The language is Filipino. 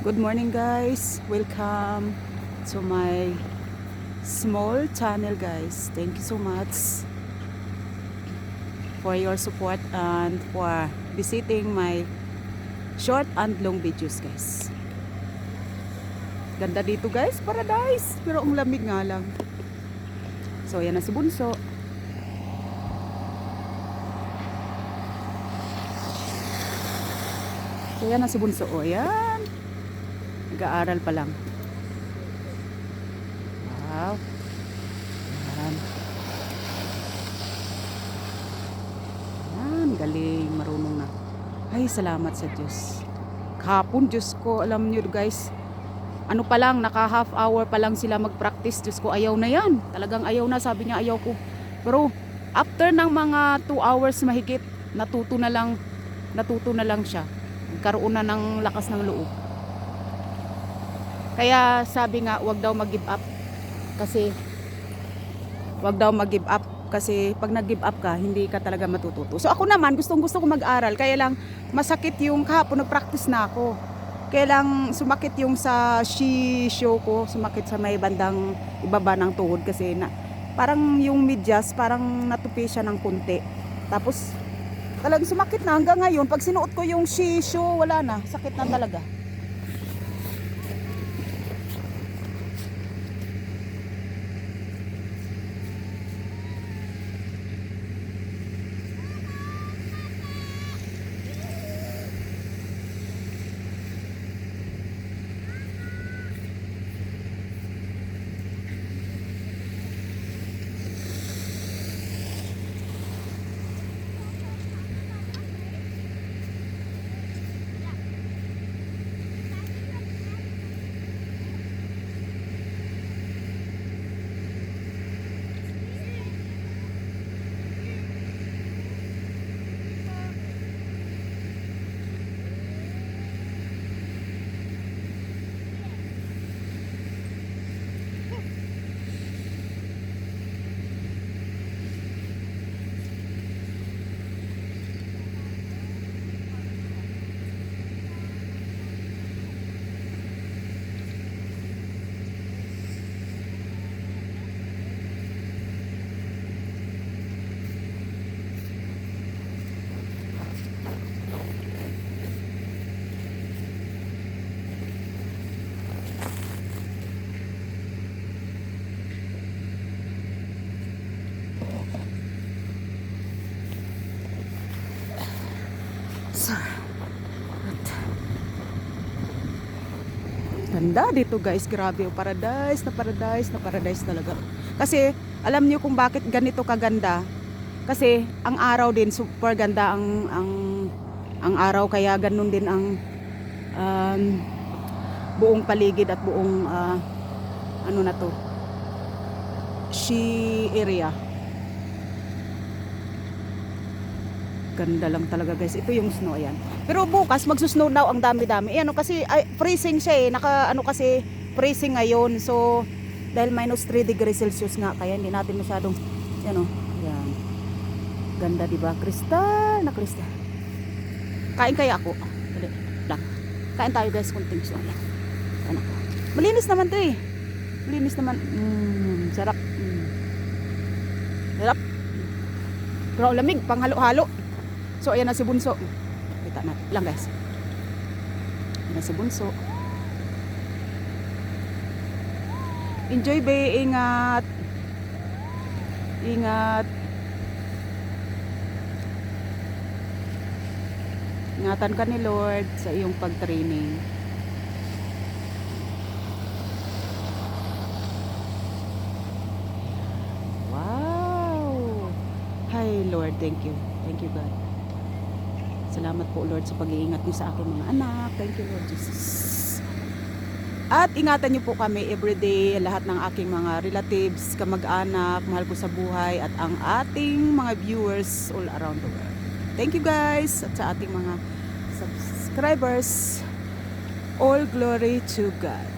Good morning guys, welcome to my small channel guys. Thank you so much for your support and for visiting my short and long videos guys. Ganda dito guys, paradise, pero ang lamig nga lang. So yan na si Bunso. So yan na si Bunso, o yan, nag-aaral pa lang. Wow. Yan. Yan, galing, marunong na. Ay, salamat sa Diyos. Kahapon, Diyos ko, alam nyo guys, ano pa lang, naka half hour pa lang sila mag-practice. Diyos ko, ayaw na yan. Talagang ayaw na, sabi niya ayaw ko. Pero after ng mga 2 hours mahigit, natuto na lang siya. Nagkaroon na ng lakas ng loob. Kaya sabi nga, wag daw mag-give up. Kasi pag nag-give up ka, hindi ka talaga matututo. So ako naman, gusto ko mag-aral. Kaya lang masakit yung kahapon, nag-practice na ako. Kaya lang sumakit yung sa show ko, sumakit sa may bandang ibaba ng tuhod kasi parang yung medyas, parang natupi siya ng kunti. Tapos talagang sumakit na hanggang ngayon. Pag sinuot ko yung show, wala na, sakit na talaga. Ganda dito guys, grabe, paradise talaga. Kasi alam niyo kung bakit ganito kaganda? Kasi ang araw din super ganda, ang araw, kaya ganun din ang um, buong paligid at buong ano na to, she area. Ganda lang talaga guys. Ito yung snow, ayan. Pero bukas magsusnow daw ang dami-dami. Ano kasi freezing siya kasi freezing ngayon. So dahil -3 degrees Celsius nga, kaya hindi natin masyadong yan. Ganda, di ba? Kristal na kristal. Kain kaya ako. Dali lang. Kain tayo guys, kunting snow. Ayan ako. Malinis naman 'to eh. Malinis naman. Sarap. Sarap. Pero lamig, panghalo-halo. So ayan na si Bunso. Kita natin lang guys. Ayan na si Bunso. Enjoy be, ingat. Ingat. Ingatan ka ni Lord sa iyong pag-training. Wow. Hi Lord, thank you. Thank you God. Salamat po Lord sa pag-iingat niyo sa aking mga anak. Thank you Lord Jesus. At ingatan niyo po kami everyday, lahat ng aking mga relatives, kamag-anak, mahal ko sa buhay, at ang ating mga viewers all around the world. Thank you guys, at sa ating mga subscribers. All glory to God.